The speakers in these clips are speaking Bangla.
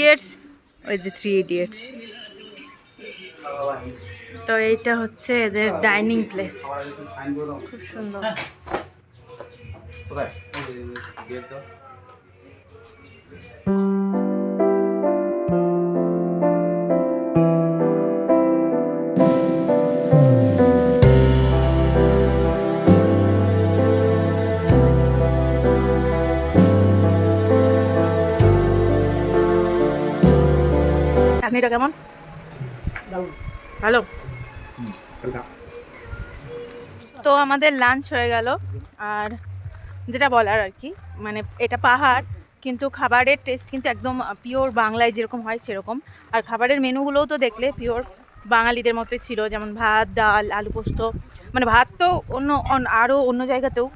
ইডিয়টস, ওই যে 3 ইডিয়টস। তো এইটা হচ্ছে এদের ডাইনিং প্লেস, খুব সুন্দর। চাটনিটা কেমন? ভালো। তো আমাদের লাঞ্চ হয়ে গেল, আর যেটা বলার আর কি, মানে এটা পাহাড় কিন্তু খাবারের টেস্ট কিন্তু একদম পিওর বাংলায় যেরকম হয় সেরকম। আর খাবারের মেনুগুলোও তো দেখলে পিওর বাঙালিদের মতোই ছিল, যেমন ভাত, ডাল, আলু পোস্ত। মানে ভাত তো আরও অন্য জায়গাতেও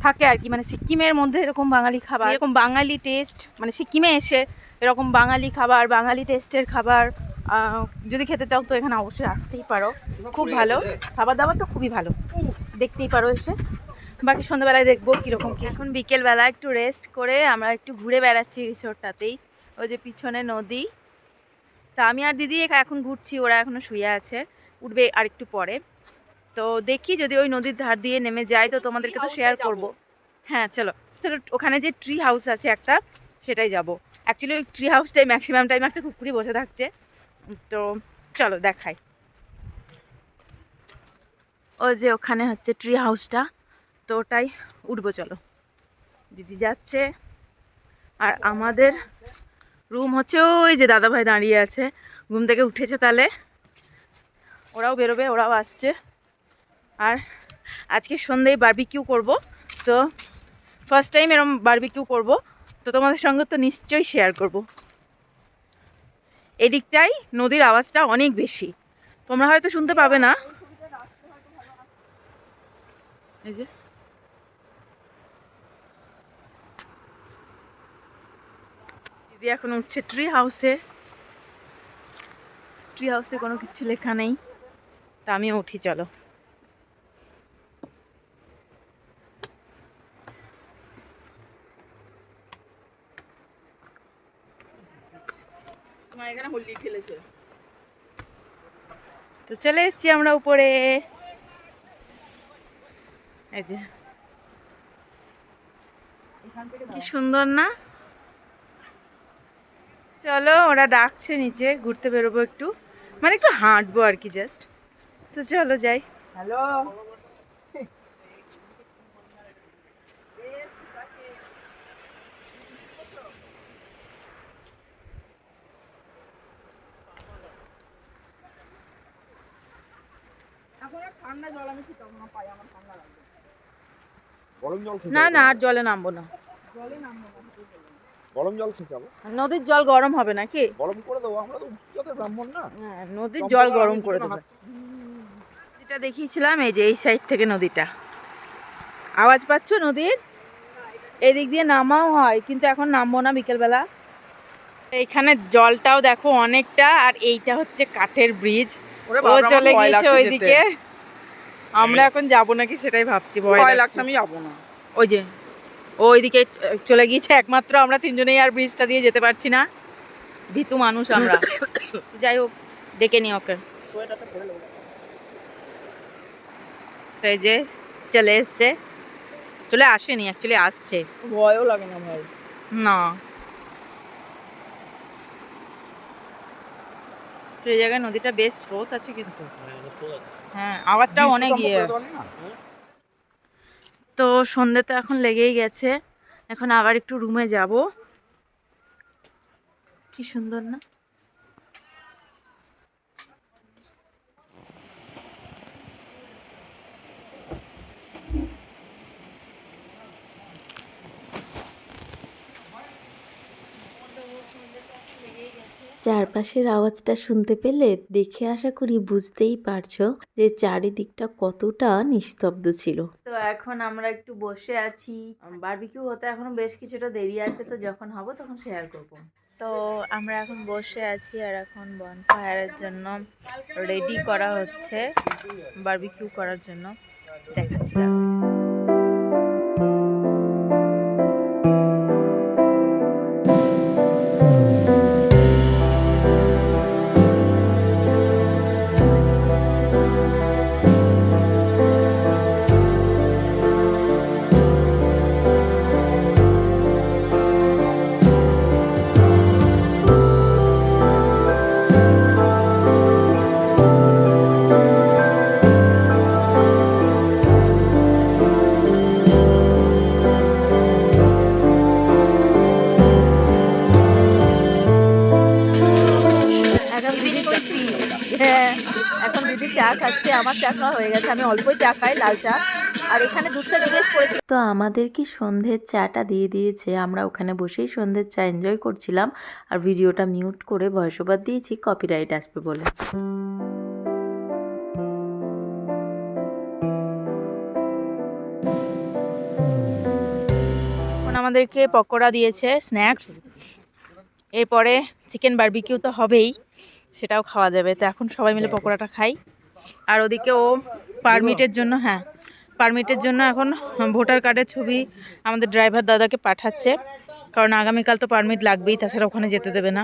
থাকে আর কি, মানে সিকিমের মধ্যে এরকম বাঙালি খাবার, এরকম বাঙালি টেস্ট, মানে সিকিমে এসে এরকম বাঙালি খাবার, বাঙালি টেস্টের খাবার যদি খেতে চাও তো এখানে অবশ্যই আসতেই পারো। খুব ভালো খাবার দাবার, তো খুবই ভালো, দেখতেই পারো এসে। বাকি সন্ধ্যাবেলায় দেখবো কীরকম কি। এখন বিকেলবেলা একটু রেস্ট করে আমরা একটু ঘুরে বেড়াচ্ছি রিসোর্টটাতেই। ওই যে পিছনে নদী। তা আমি আর দিদি এখন ঘুরছি, ওরা এখনও শুয়ে আছে, উঠবে আর একটু পরে। তো দেখি যদি ওই নদীর ধার দিয়ে নেমে যাই তো তোমাদেরকে তো শেয়ার করব। হ্যাঁ চলো চলো, ওখানে যে ট্রি হাউস আছে একটা, সেটাই যাব। অ্যাকচুয়ালি ওই ট্রি হাউসটাই ম্যাক্সিমাম টাইম একটা কুকুরই বসে থাকছে। তো চলো দেখাই। ওই যে ওখানে হচ্ছে ট্রি হাউসটা, তো ওটাই উঠবো। চলো, দিদি যাচ্ছে। আর আমাদের রুম হচ্ছে ওই যে দাদাভাই দাঁড়িয়ে আছে, ঘুম থেকে উঠেছে, তাহলে ওরাও বেরোবে, ওরাও আসছে। আর আজকে সন্ধ্যেয় বারবিকিউ করব, তো ফার্স্ট টাইম এরকম বারবিকিউ করব, তো তোমাদের সঙ্গে তো নিশ্চয়ই শেয়ার করব। এদিকটাই নদীর আওয়াজটা অনেক বেশি, তোমরা হয়তো শুনতে পাবে না। এই যে দিদি এখন উঠছে ট্রি হাউসে। ট্রি হাউসে কোনো কিছু লেখা নেই, তা আমিও উঠি। চলো, এখানে হোল্ডি খেলেছে। তো চলে এসছি আমরা উপরে। এই যে কি সুন্দর না? চলো, ওরা ডাকছে নিচে, ঘুরতে বেরোবো একটু, মানে একটু হাঁটবো আর কি জাস্ট। তো চলো যাই। হ্যালো, না না, আর জলে নামবো না। গরম জল খেতে হবে, নদীর জল গরম হবে নাকি? গরম করে দেবো, আমরা তো উচ্চতে ব্রাহ্মণ না। হ্যাঁ, নদীর জল গরম করে দেবো। যেটা দেখিয়েছিলাম, এই যে এই সাইড থেকে নদীটা, আওয়াজ পাচ্ছ নদীর? এদিক দিয়ে নামাও হয়, কিন্তু এখন নামবো না, বিকেলবেলা। এইখানে জলটাও দেখো অনেকটা, আর এইটা হচ্ছে কাঠের ব্রিজ। ও চলে গিয়েছে ওইদিকে, আমরা এখন যাবো নাকি সেটাই ভাবছি, ভয় লাগছে। আমি যাবো না। ওই যে ওইদিকে চলে গিয়েছে একমাত্র, আমরা তিনজনেই আর ব্রিজটা দিয়ে যেতে পারছি না, ভীতু মানুষ আমরা। যাই হোক, ডেকে নি ওকে। তো এই যে চলে এসছে, চলে আসেনি অ্যাকচুয়ালি, আসছে। ভয়ও লাগে না ভাই? না, তো এই জায়গায় নদীটা বেশ স্রোত আছে কিন্তু। হ্যাঁ, আওয়াজটাও অনেক ইয়ে। তো সন্ধে তো এখন লেগেই গেছে, এখন আবার একটু রুমে যাব। কি সুন্দর না? চারপাশের আওয়াজটা শুনতে পেলে দেখে আশা করি বুঝতেই পারছো যে চারিদিকটা কতটা নিস্তব্ধ ছিল। তো এখন আমরা একটু বসে আছি, বারবিকিউ হতে এখনো বেশ কিছুটা দেরি আছে, তো যখন হব তখন শেয়ার করব। তো আমরা এখন বসে আছি, আর এখন বনফায়ারের জন্য রেডি করা হচ্ছে, বারবিকিউ করার জন্য। দেখাচ্ছি। খাচ্ছে, আমার চা খাওয়া হয়ে গেছে, আমি অল্পই চা খাই, লাল চা। আর এখানে দুধটা জিজ্ঞেস করেছি। তো আমাদেরকে সন্ধ্যের চাটা দিয়ে দিয়েছে, আমরা ওখানে বসেই সন্ধ্যের চা এনজয় করছিলাম। আর ভিডিওটা মিউট করে ভয়েস ওভার দিয়েছি, কপিরাইট আসবে বলে। এখন আমাদেরকে পকোড়া দিয়েছে, স্ন্যাক্স। এরপরে চিকেন বারবিকিউ তো হবেই, সেটাও খাওয়া যাবে। তো এখন সবাই মিলে পকোড়াটা খাই। আর ওদিকে ও পারমিটের জন্য, হ্যাঁ পারমিটের জন্য এখন ভোটার কার্ডের ছবি আমাদের ড্রাইভার দাদাকে পাঠাচ্ছে, কারণ আগামীকাল তো পারমিট লাগবেই, তাছাড়া ওখানে যেতে দেবে না।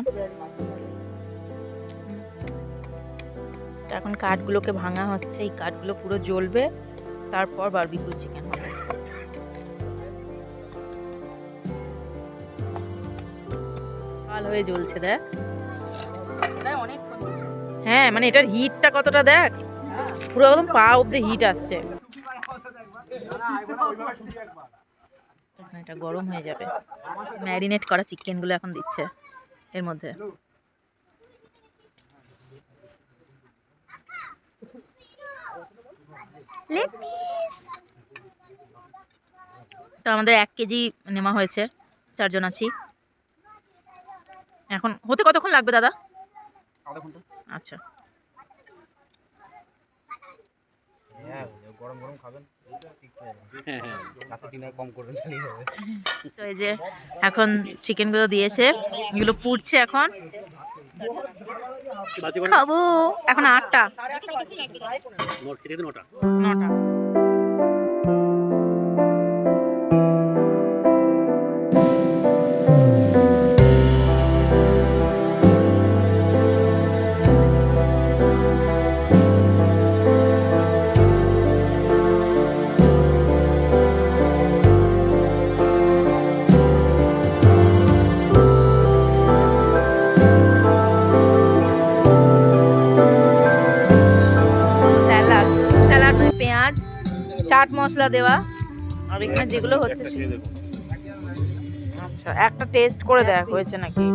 তো এখন কার্ডগুলোকে ভাঙা হচ্ছে, এই কার্ডগুলো পুরো জ্বলবে, তারপর বারবিকিউ চিকেন হবে। ভালো হয়ে জ্বলছে দেখ, হ্যাঁ মানে এটার হিটটা কতটা দেখ, পুরো একদম পা অব্দি হিট আসছে। এখন এটা গরম হয়ে যাবে, ম্যারিনেট করা চিকেনগুলো এখন দিচ্ছে এর মধ্যে। তো আমাদের 1 কেজি নেওয়া হয়েছে, 4 জন আছি। এখন হতে কতক্ষণ লাগবে দাদা? আধা ঘন্টা। আচ্ছা, গরম গরম খাবেন, রাতে ডিনার কম করবেন, তাহলেই হবে। তো এই যে এখন চিকেনগুলো দিয়েছে, এগুলো পুড়ছে এখন, খাবো। এখন 8টা 9টা। স্যালাড মানে পেঁয়াজ, চাট মশলা দেওয়া, আর এখানে যেগুলো হচ্ছে আচ্ছা একটা টেস্ট করে দেখ হয়েছে নাকি।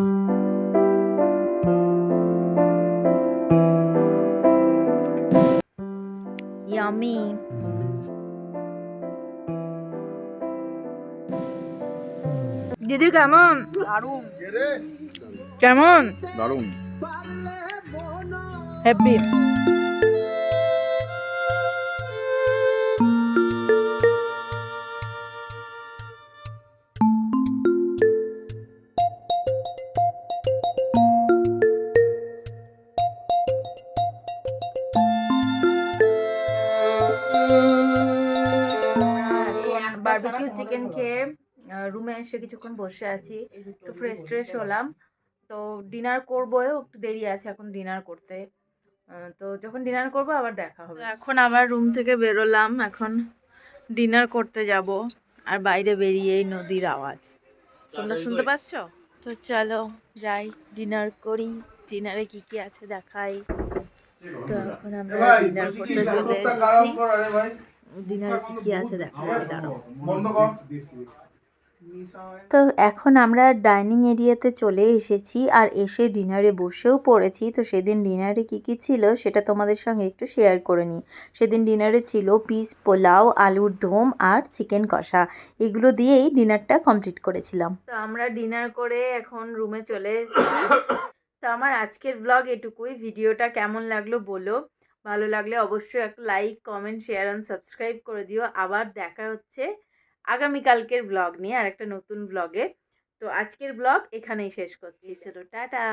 ইয়ামি। দিদি কেমন? কেমন? দারুণ। হ্যাপি। বারবিকিউ চিকেন খেয়ে রুমে এসে কিছুক্ষণ বসে আছি, একটু ফ্রেশ হলাম। তো ডিনার করবো, একটু দেরি আছে এখন ডিনার করতে। তো যখন ডিনার করবো আবার দেখা হবে। এখন আবার রুম থেকে বেরোলাম, এখন ডিনার করতে যাব। আর বাইরে বেরিয়েই নদীর আওয়াজ তোমরা শুনতে পাচ্ছ। তো চলো যাই, ডিনার করি। ডিনারে কি কি আছে দেখাই। তো এখন আমরা ডিনার করতে চলে এসেছি। ডিনারে কি কি আছে দেখাচ্ছি, দাঁড়াও। তো এখন আমরা ডাইনিং এরিয়াতে চলে এসেছি, আর এসে ডিনারে বসেও পড়েছি। তো সেদিন ডিনারে কি কি ছিল সেটা তোমাদের সঙ্গে একটু শেয়ার করে নিই। সেদিন ডিনারে ছিল পিস পোলাও, আলুর দম আর চিকেন কষা। এগুলো দিয়েই ডিনারটা কমপ্লিট করেছিলাম। তো আমরা ডিনার করে এখন রুমে চলে এসেছি। তো আমার আজকের ব্লগ এটুকুই। ভিডিওটা কেমন লাগলো বলো, ভালো লাগলে অবশ্যই একটা like, comment, share and subscribe করে দিও। আবার দেখা হচ্ছে আগামীকালকের ব্লগ নিয়ে, আর একটা নতুন ব্লগে। তো আজকের ব্লগ এখানেই শেষ করছি, চলো টাটা।